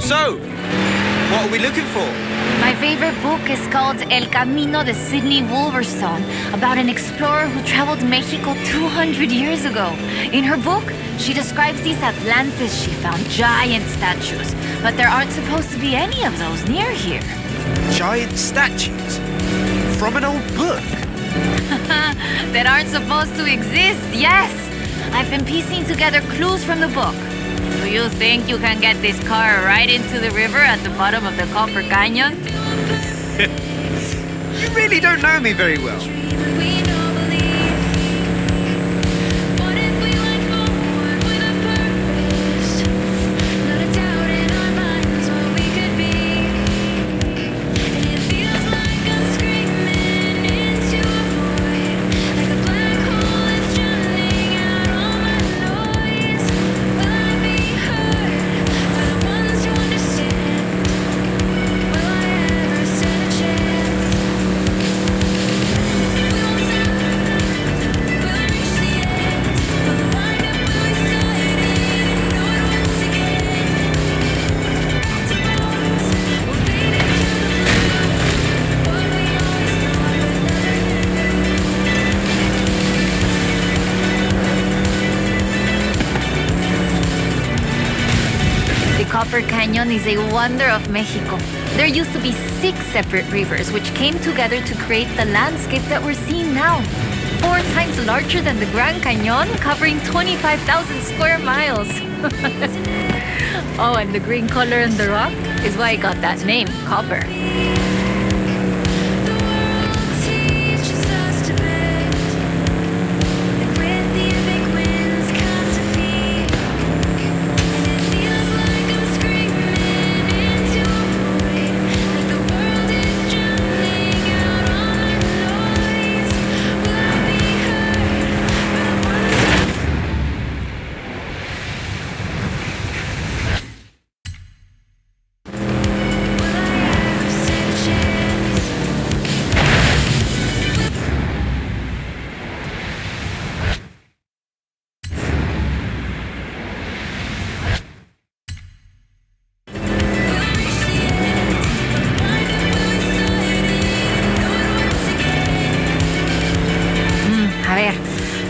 So, what are we looking for? My favorite book is called El Camino de Sidney Wolverstone, about an explorer who traveled Mexico 200 years ago. In her book, she describes these Atlantis she found, giant statues, but there aren't supposed to be any of those near here. Giant statues? From an old book? That aren't supposed to exist, yes! I've been piecing together clues from the book. Do you think you can get this car right into the river at the bottom of the Copper Canyon? You really don't know me very well. Copper Canyon is a wonder of Mexico. There used to be 6 separate rivers which came together to create the landscape that we're seeing now. 4 times larger than the Grand Canyon, covering 25,000 square miles. Oh, and the green color in the rock is why it got that name, copper.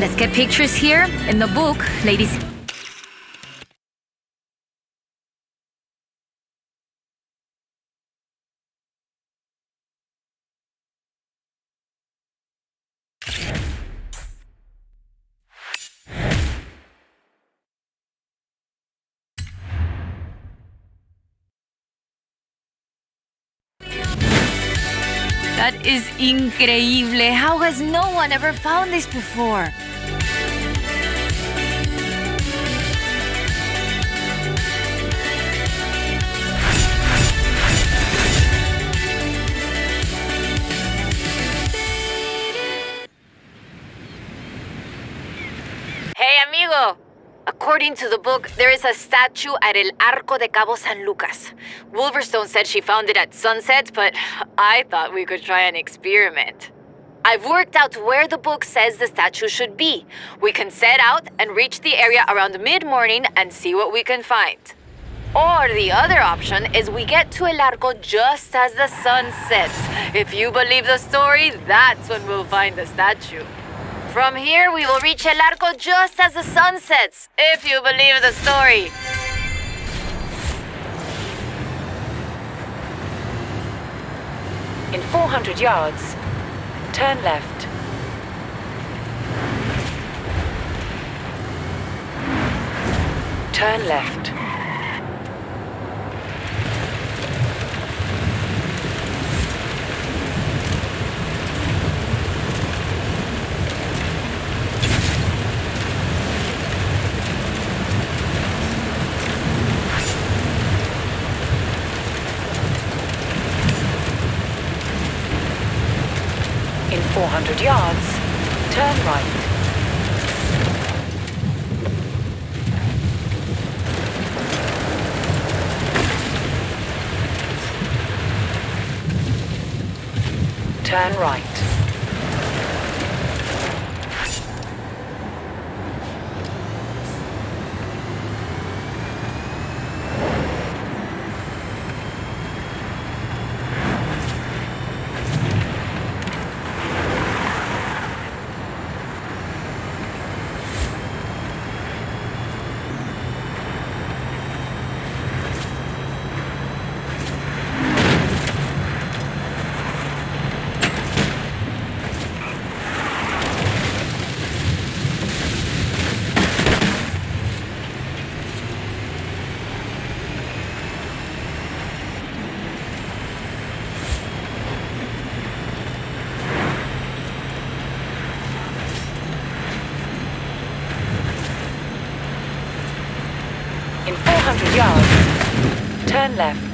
Let's get pictures here. In the book, ladies. That is increíble. How has no one ever found this before? Hey, amigo! According to the book, there is a statue at El Arco de Cabo San Lucas. Wolverstone said she found it at sunset, but I thought we could try an experiment. I've worked out where the book says the statue should be. We can set out and reach the area around mid-morning and see what we can find. Or the other option is we get to El Arco just as the sun sets. If you believe the story, that's when we'll find the statue. From here, we will reach El Arco just as the sun sets, if you believe the story. In 400 yards, turn left. Turn left. In 400 yards, turn right. Turn right. 200 yards. Turn left.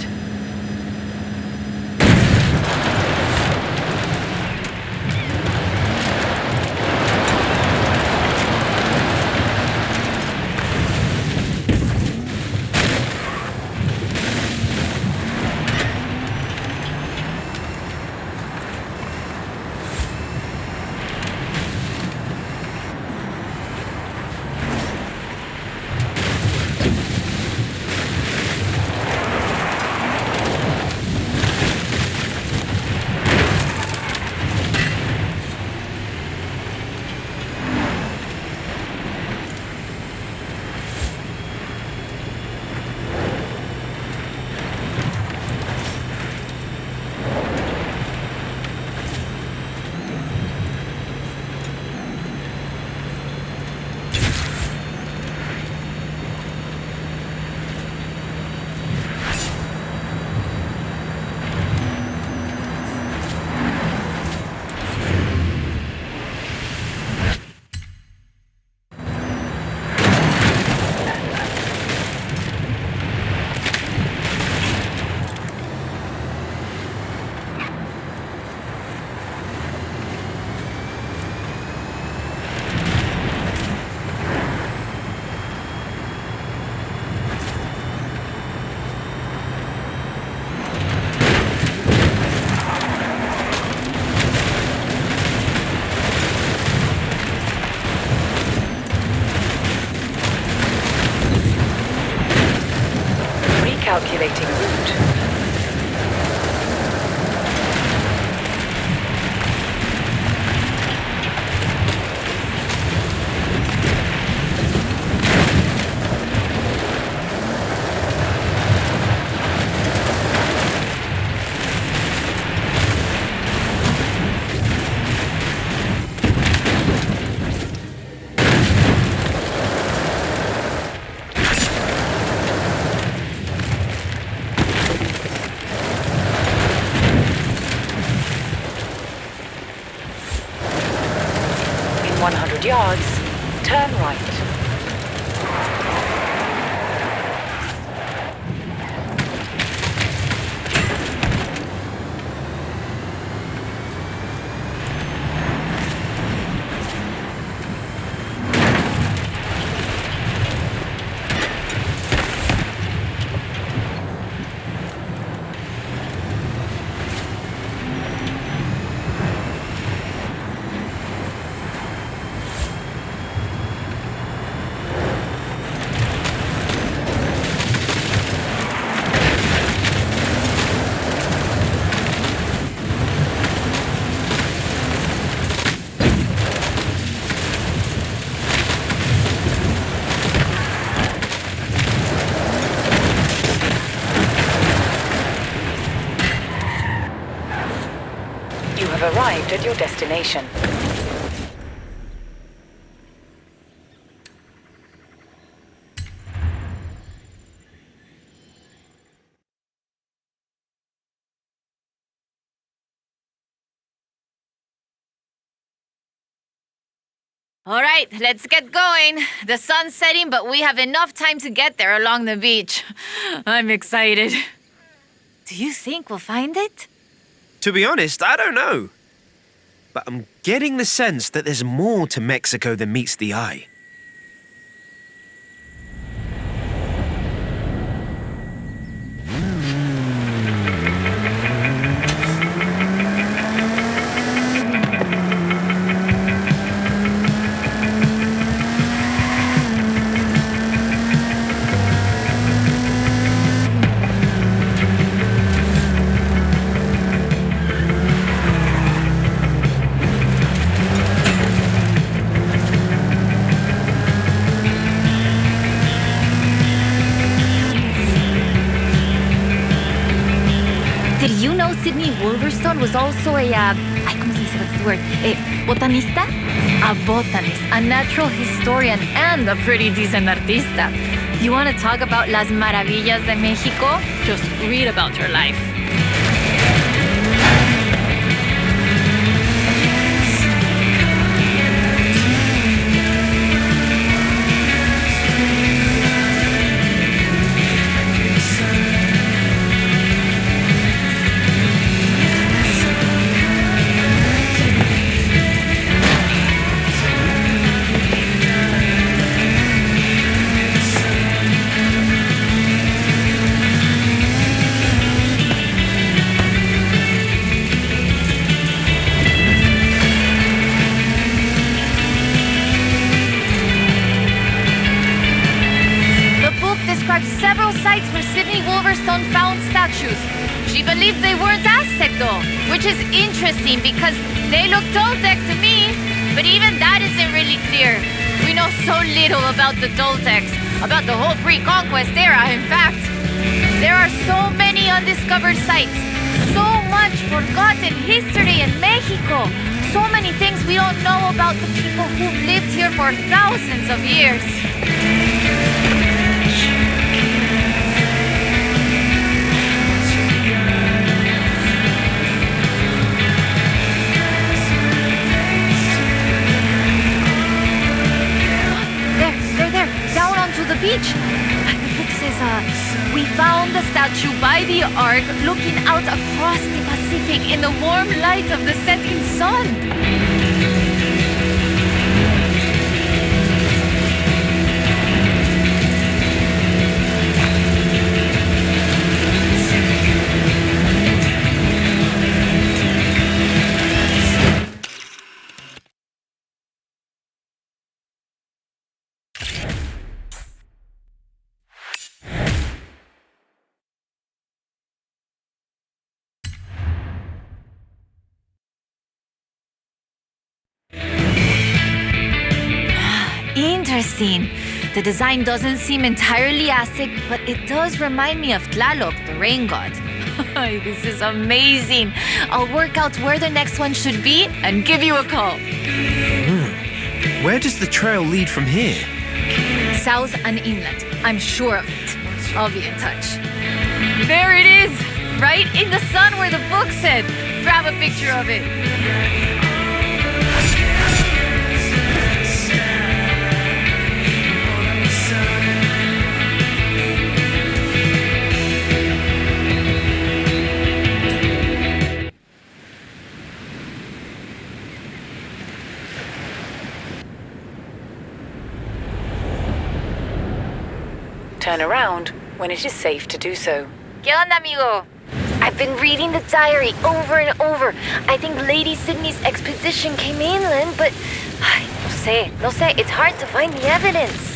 Calculating route. In 100 yards, turn right. You have arrived at your destination. All right, let's get going. The sun's setting, but we have enough time to get there along the beach. I'm excited. Do you think we'll find it? To be honest, I don't know. But I'm getting the sense that there's more to Mexico than meets the eye. Wolverstone was also a, ¿cómo se dice? What's the word? A botanista? A botanist, a natural historian, and a pretty decent artista. You want to talk about las maravillas de Mexico? Just read about her life. several sites where Sydney Wolverstone found statues. She believed they weren't Aztec though, which is interesting because they look Toltec to me. But even that isn't really clear. We know so little about the Toltecs, about the whole pre-conquest era, in fact. There are so many undiscovered sites, so much forgotten history in Mexico, so many things we don't know about the people who've lived here for thousands of years. There, down onto the beach. The book says, we found the statue by the ark looking out across the Pacific in the warm light of the setting sun. Interesting. The design doesn't seem entirely Aztec, but it does remind me of Tlaloc, the rain god. This is amazing. I'll work out where the next one should be and give you a call. Where does the trail lead from here? South and inland. I'm sure of it. I'll be in touch. There it is! Right in the sun where the book said. Grab a picture of it. Turn around when it is safe to do so. ¿Qué onda, amigo? I've been reading the diary over and over. I think Lady Sydney's expedition came inland, but no sé, it's hard to find the evidence.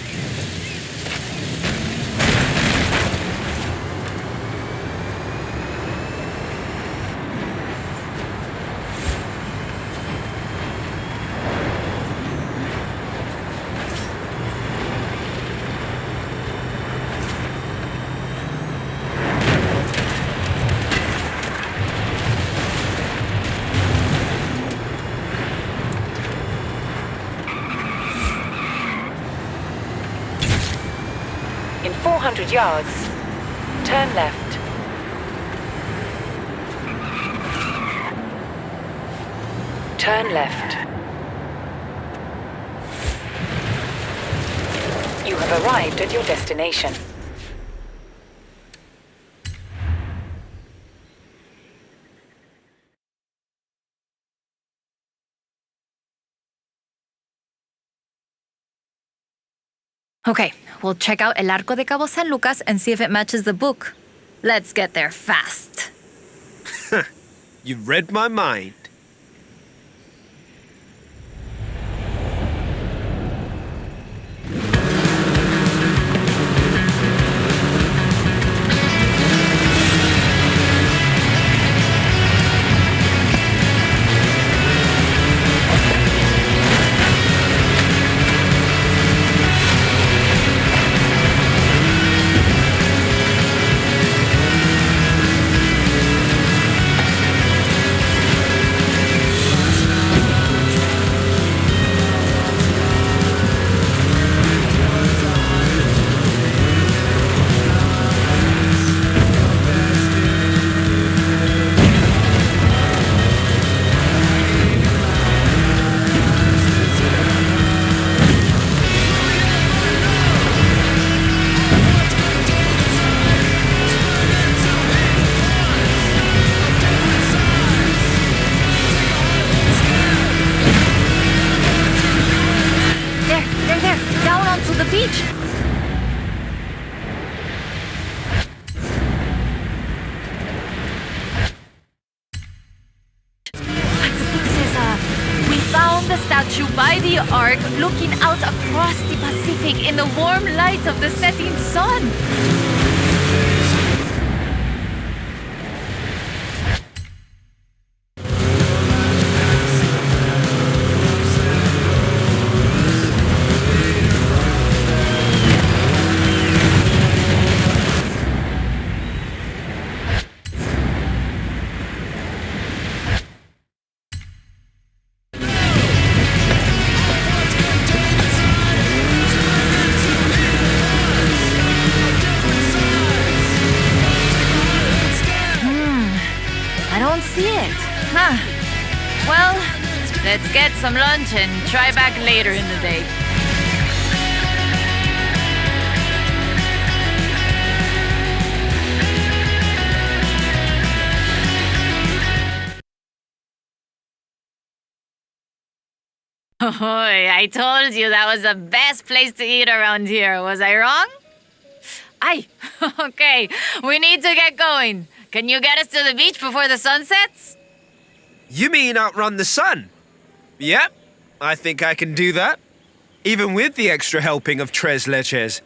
In 400 yards, turn left. Turn left. You have arrived at your destination. Okay, we'll check out El Arco de Cabo San Lucas and see if it matches the book. Let's get there fast. You read my mind. beach. We found the statue by the ark looking out across the Pacific traffic in the warm light of the setting sun. See it. Huh. Well, let's get some lunch and try back later in the day. Oh, I told you that was the best place to eat around here. Was I wrong? Aye. Okay, we need to get going. Can you get us to the beach before the sun sets? You mean outrun the sun? Yep, I think I can do that. Even with the extra helping of tres leches.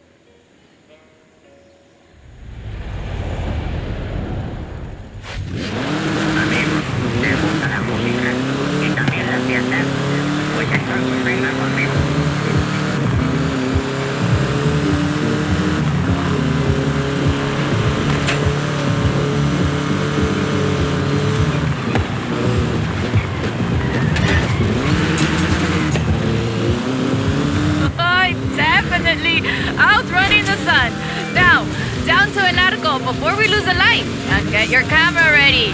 Outrunning the sun. Now, down to El Arco before we lose a light. And get your camera ready.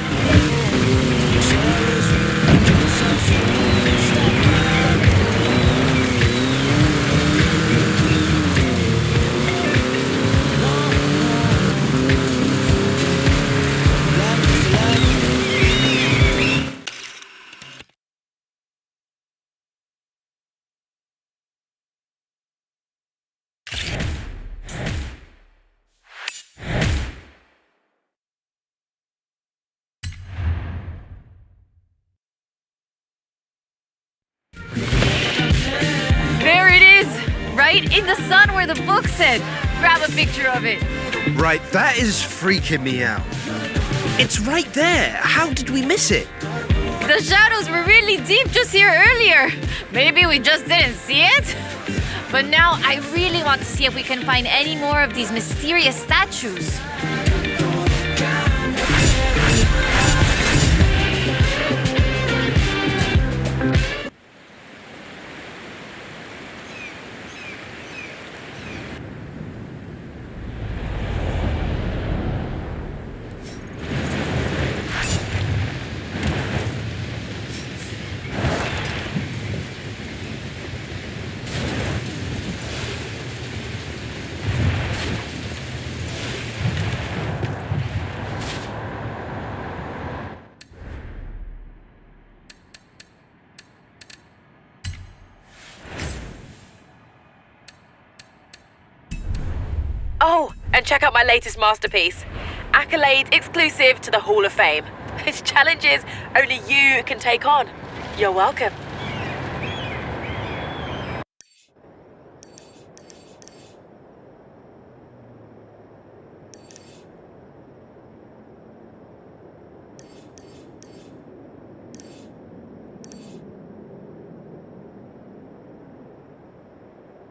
Right in the sun where the book said. Grab a picture of it. Right, that is freaking me out. It's right there. How did we miss it? The shadows were really deep just here earlier. Maybe we just didn't see it. But now I really want to see if we can find any more of these mysterious statues. Oh, and check out my latest masterpiece. Accolades exclusive to the Hall of Fame. It's challenges only you can take on. You're welcome.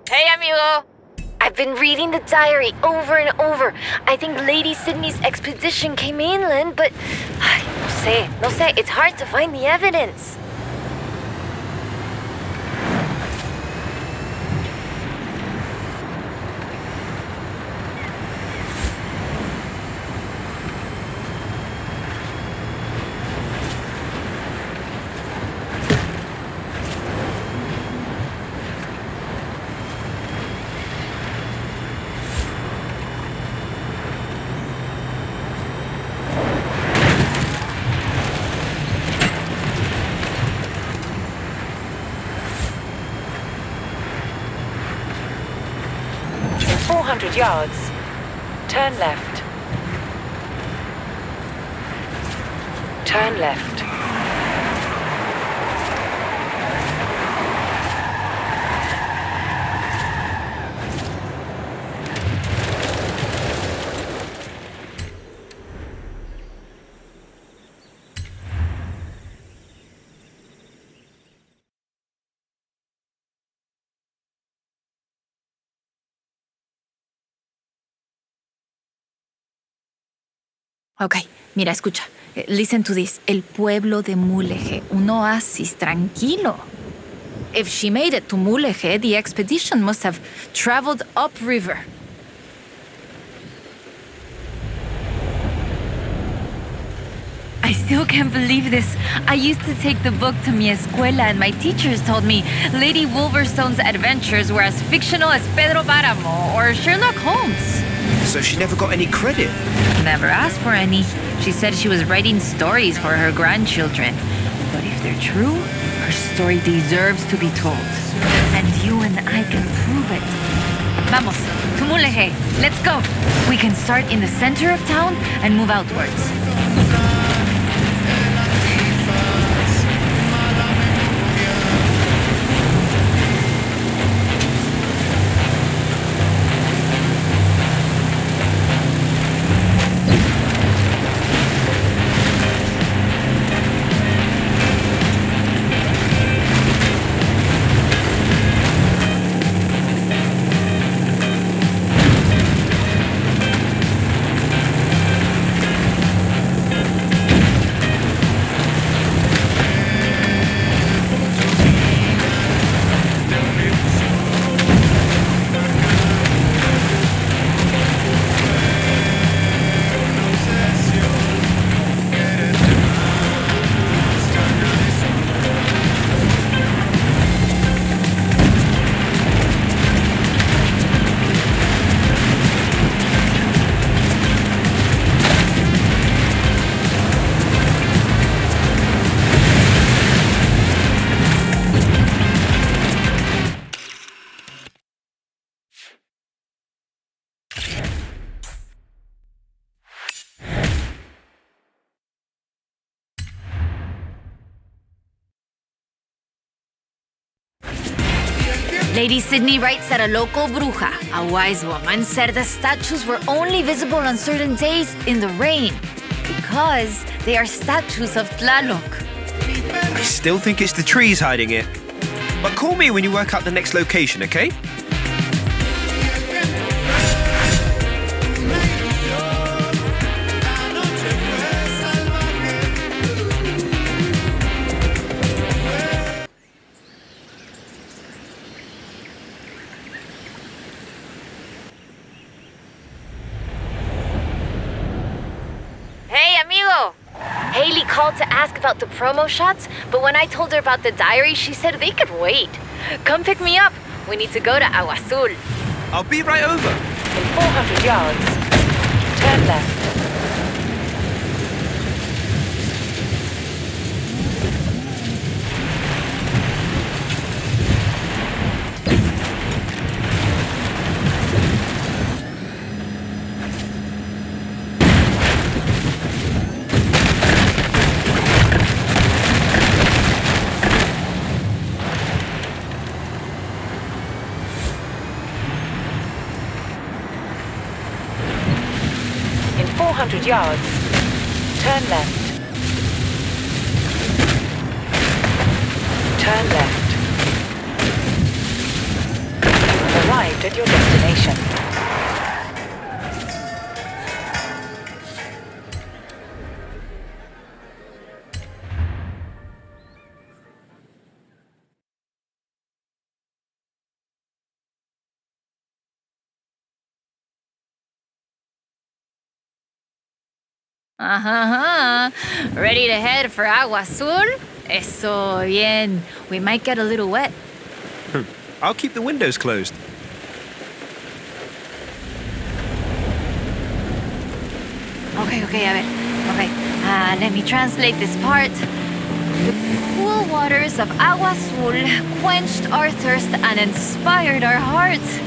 Hey, amigo. I've been reading the diary over and over. I think Lady Sydney's expedition came inland, but no sé, it's hard to find the evidence. In 400 yards, turn left. Turn left. Okay, mira, escucha. Listen to this. El pueblo de Mulegé, un oasis tranquilo. If she made it to Mulegé, the expedition must have traveled upriver. I still can't believe this. I used to take the book to mi escuela and my teachers told me Lady Wolverstone's adventures were as fictional as Pedro Páramo or Sherlock Holmes. So she never got any credit. Never asked for any. She said she was writing stories for her grandchildren. But if they're true, her story deserves to be told. And you and I can prove it. Vamos, to Mulegé. Let's go. We can start in the center of town and move outwards. Lady Sydney writes that a local bruja, a wise woman, said the statues were only visible on certain days in the rain because they are statues of Tlaloc. I still think it's the trees hiding it. But call me when you work out the next location, okay? Haley called to ask about the promo shots, but when I told her about the diary, she said they could wait. Come pick me up. We need to go to Agua Azul. I'll be right over. In 400 yards, turn left. In 400 yards, turn left. Turn left. You've arrived at your destination. Ready to head for Agua Azul? Eso bien. We might get a little wet. I'll keep the windows closed. Okay, a ver. Okay, let me translate this part. The cool waters of Agua Azul quenched our thirst and inspired our hearts.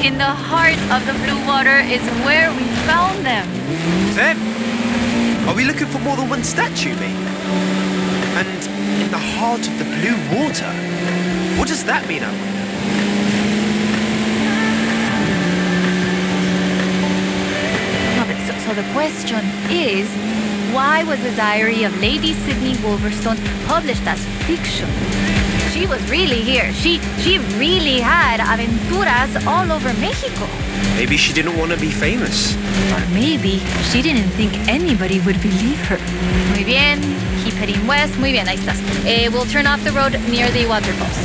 In the heart of the blue water is where we found them. Them? Are we looking for more than one statue, mate? And in the heart of the blue water? What does that mean, I wonder? So the question is, why was the diary of Lady Sydney Wolverstone published as fiction? She was really here. She really had aventuras all over Mexico. Maybe she didn't want to be famous. Or maybe she didn't think anybody would believe her. Muy bien. Keep heading west. Muy bien, ahí estás. We'll turn off the road near the waterfalls.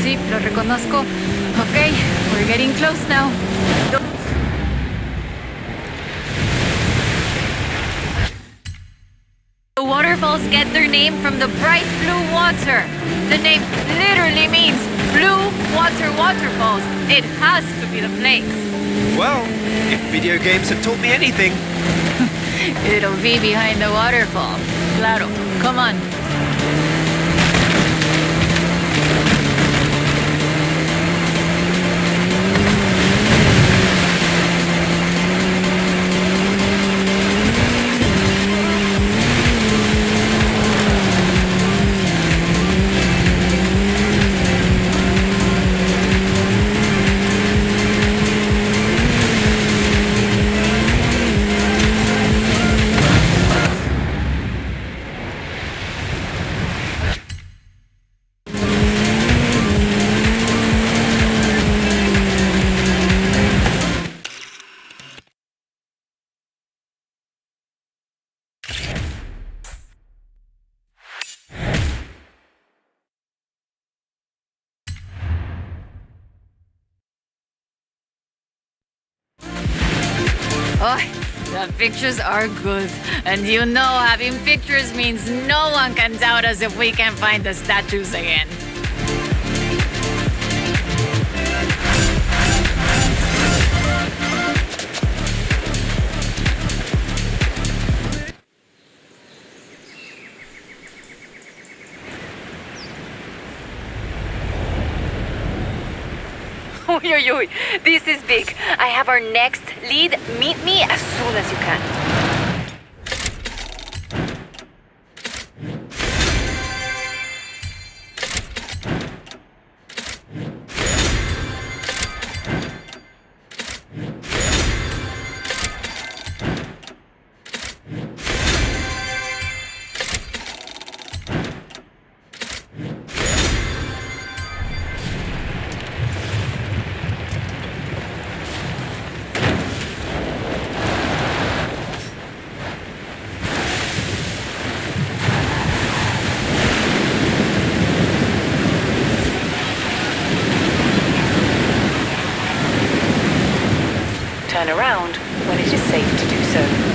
Sí, lo reconozco. Okay, we're getting close now. The waterfalls get their name from the bright blue water. The name literally means blue water waterfalls. It has to be the place. Well, if video games have taught me anything. It'll be behind the waterfall. Claro, come on. Oh, the pictures are good. And you know having pictures means no one can doubt us if we can find the statues again. Uy, this is big. I have our next lead. Meet me as soon as you can. Turn around when it is safe to do so.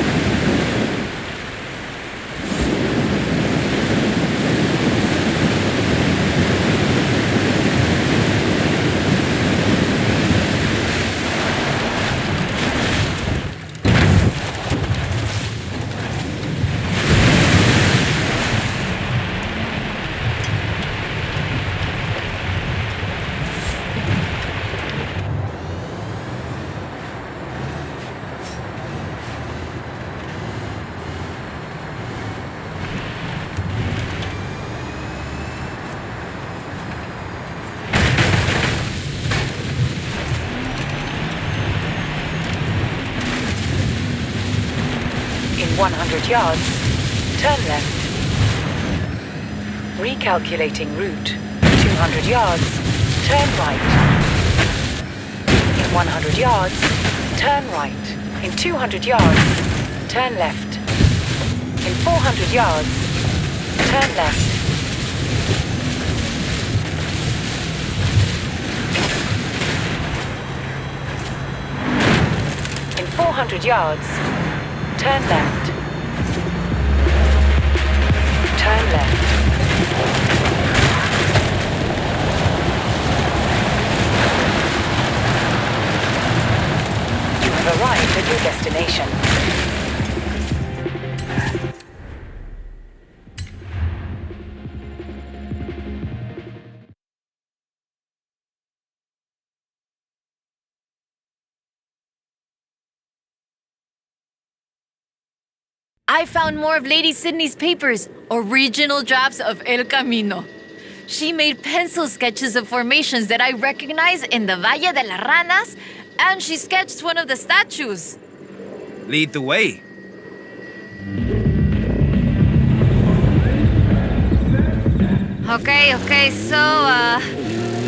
100 yards, turn left. Recalculating route. 200 yards, turn right. In 100 yards, turn right. In 200 yards, turn left. In 400 yards, turn left. In 400 yards, turn left. Turn left. You have arrived at your destination. I found more of Lady Sydney's papers, original drafts of El Camino. She made pencil sketches of formations that I recognize in the Valle de las Ranas, and she sketched one of the statues. Lead the way. Okay, so,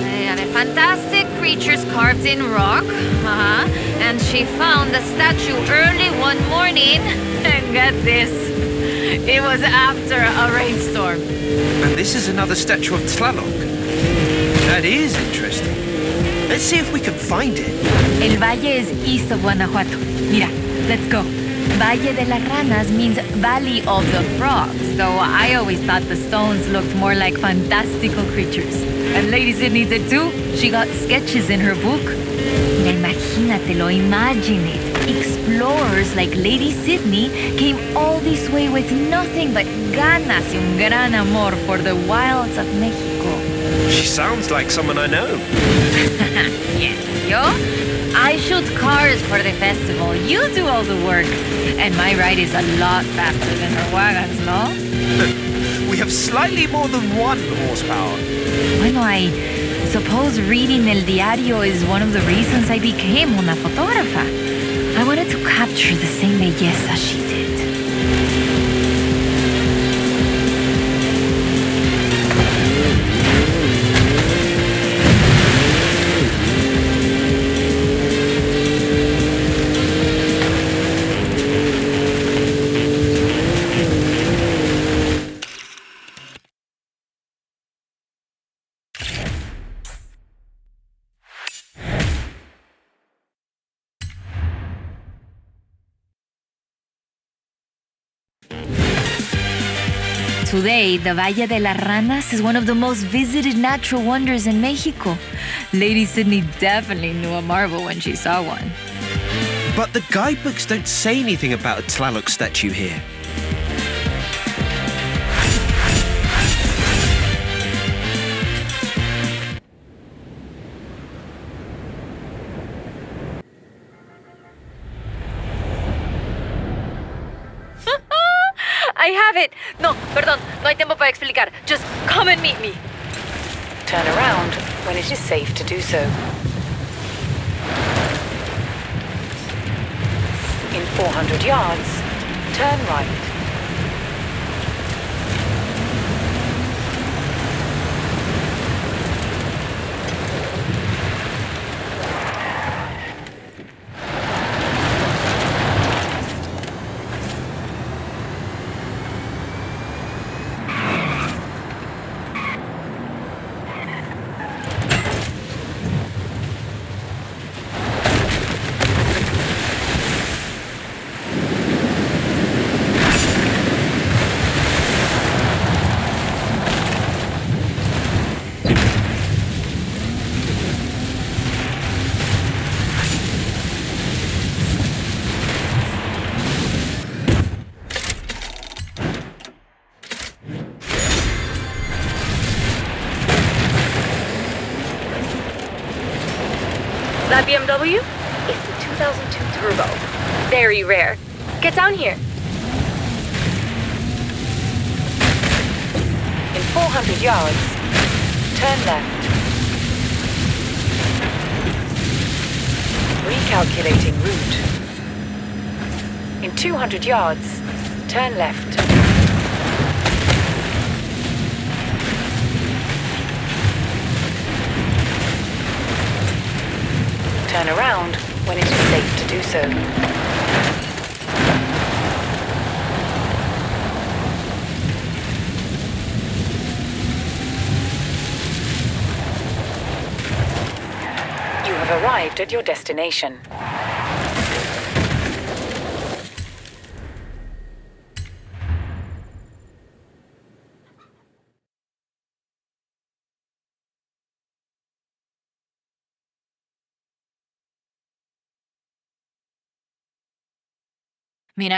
they have fantastic creatures carved in rock, and she found the statue early one morning, and get this, it was after a rainstorm. And this is another statue of Tlaloc. That is interesting. Let's see if we can find it. El Valle is east of Guanajuato. Mira, let's go. Valle de las Ranas means Valley of the Frogs, though I always thought the stones looked more like fantastical creatures. And Lady Sydney did too. She got sketches in her book. Mira, imagínatelo, imagine it. Explorers like Lady Sydney came all this way with nothing but ganas y un gran amor for the wilds of Mexico. She sounds like someone I know. Yes, yo? I shoot cars for the festival. You do all the work. And my ride is a lot faster than her wagons, no? We have slightly more than 1 horsepower. Bueno, I suppose reading El Diario is one of the reasons I became una fotógrafa. I wanted to capture the same belleza she did. Today, the Valle de las Ranas is one of the most visited natural wonders in Mexico. Lady Sydney definitely knew a marvel when she saw one. But the guidebooks don't say anything about a Tlaloc statue here. I have it! No, perdón, no hay tiempo para explicar. Just come and meet me. Turn around when it is safe to do so. In 400 yards, turn right. That BMW? It's the 2002 Turbo. Very rare. Get down here. In 400 yards, turn left. Recalculating route. In 200 yards, Turn left. Turn around when it is safe to do so. You have arrived at your destination.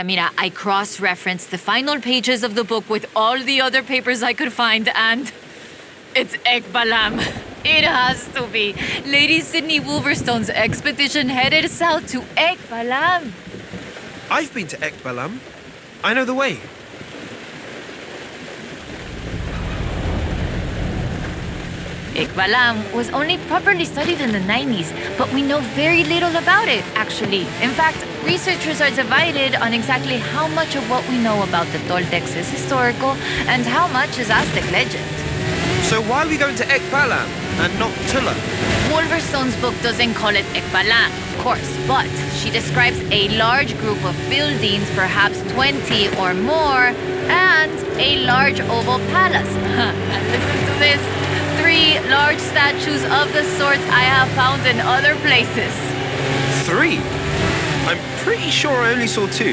Mira, I cross-referenced the final pages of the book with all the other papers I could find, and it's Ekbalam. It has to be. Lady Sydney Wolverstone's expedition headed south to Ekbalam. I've been to Ekbalam. I know the way. Ekbalam was only properly studied in the 90s, but we know very little about it, actually. In fact, researchers are divided on exactly how much of what we know about the Toltecs is historical and how much is Aztec legend. So why are we going to Ekbalam and not Tula? Wolverstone's book doesn't call it Ekbalam, of course, but she describes a large group of buildings, perhaps 20 or more, and a large oval palace. And listen to this. 3 large statues of the sorts I have found in other places. 3? I'm pretty sure I only saw 2.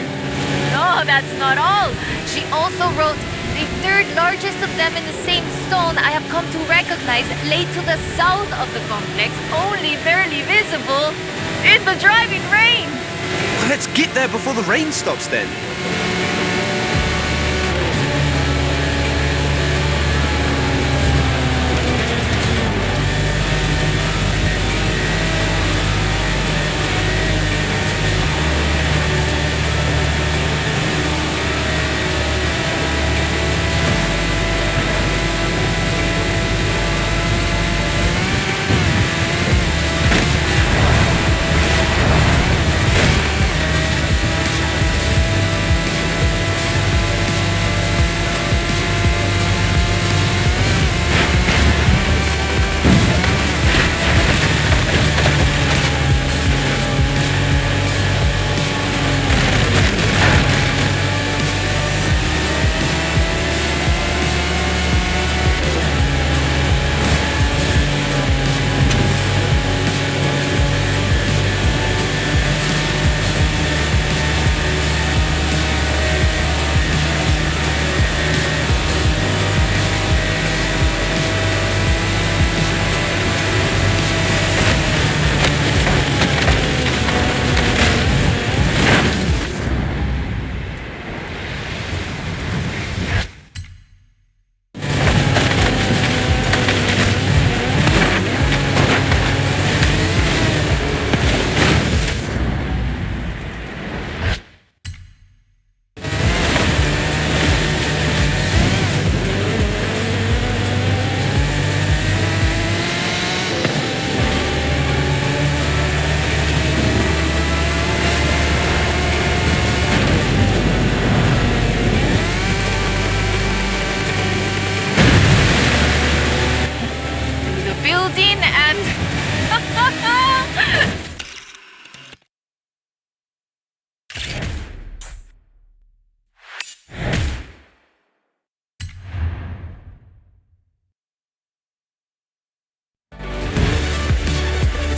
No, that's not all. She also wrote, the 3rd largest of them in the same stone I have come to recognize lay to the south of the complex, only barely visible in the driving rain. Well, let's get there before the rain stops then.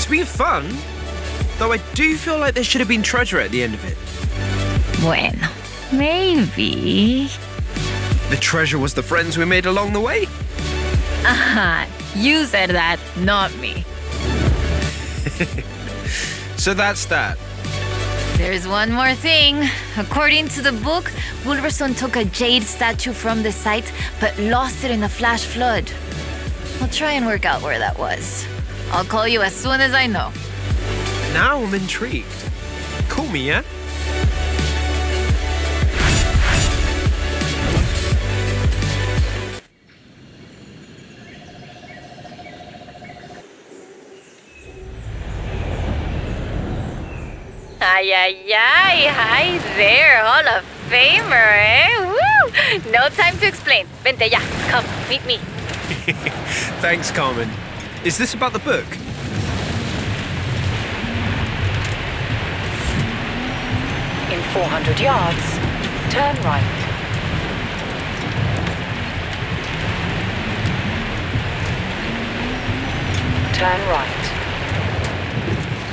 Been fun, though I do feel like there should have been treasure at the end of it. Bueno, maybe. The treasure was the friends we made along the way. Aha, you said that, not me. So that's that. There's one more thing. According to the book, Wolverstone took a jade statue from the site, but lost it in a flash flood. I'll try and work out where that was. I'll call you as soon as I know. Now I'm intrigued. Call me, yeah? Ay, ay, ay. Hi there. Hola, Famer, eh? Woo! No time to explain. Vente ya. Come, meet me. Thanks, Carmen. Is this about the book? In 400 yards, turn right. Turn right.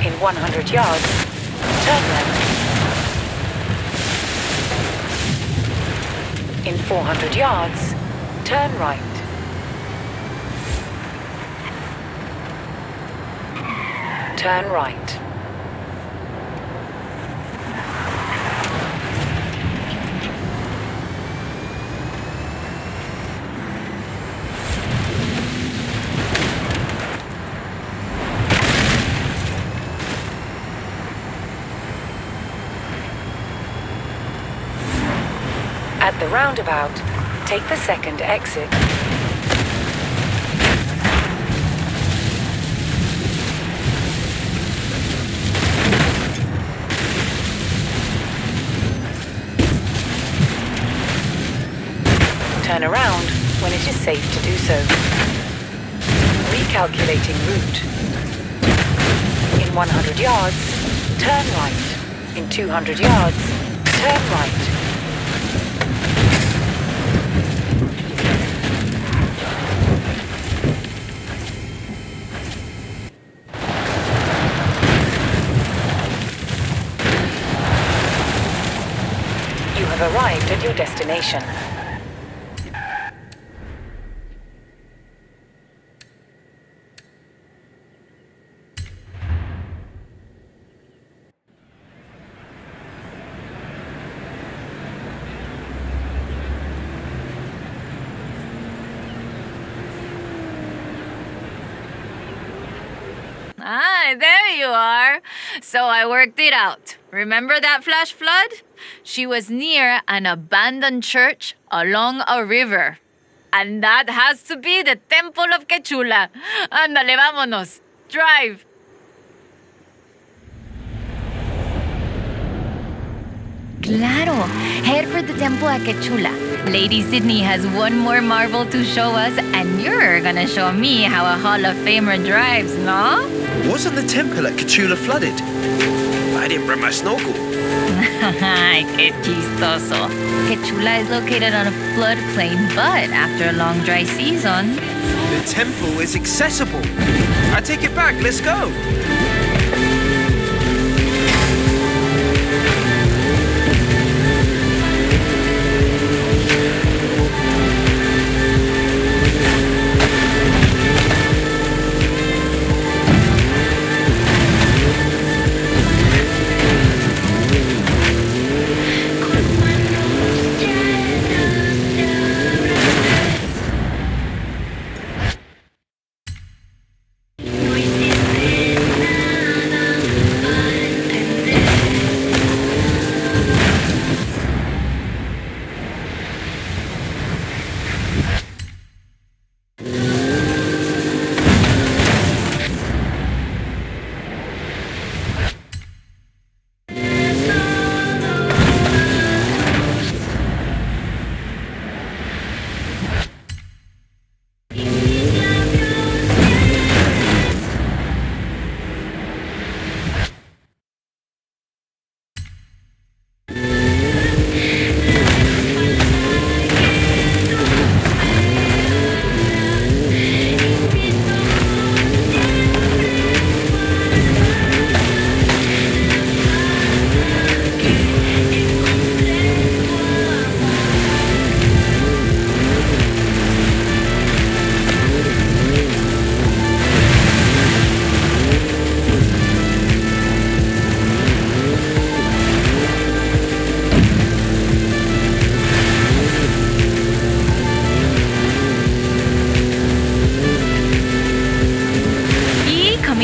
In 100 yards, turn left. In 400 yards, turn right. Turn right. At the roundabout, take the second exit. Turn around when it is safe to do so. Recalculating route. In 100 yards, turn right. In 200 yards, turn right. You have arrived at your destination. Ah, there you are. So I worked it out. Remember that flash flood? She was near an abandoned church along a river. And that has to be the Temple of Quechula. Ándale, vámonos. Drive. Claro, head for the temple at Quechula. Lady Sydney has one more marvel to show us, and you're gonna show me how a Hall of Famer drives, no? Wasn't the temple at Quechula flooded? I didn't bring my snorkel. Ay, qué chistoso. Quechula is located on a floodplain, but after a long dry season... The temple is accessible. I take it back, let's go.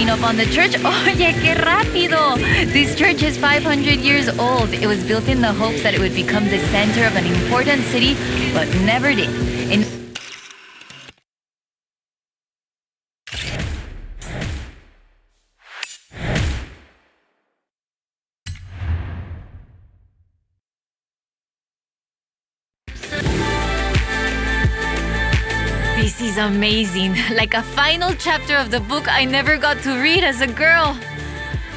Up on the church. Oye, qué rápido! This church is 500 years old. It was built in the hopes that it would become the center of an important city, but never did. In is amazing. Like a final chapter of the book I never got to read as a girl.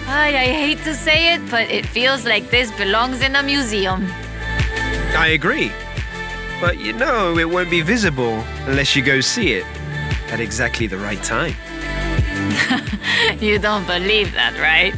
I hate to say it, but it feels like this belongs in a museum. I agree. But you know it won't be visible unless you go see it at exactly the right time. You don't believe that, right?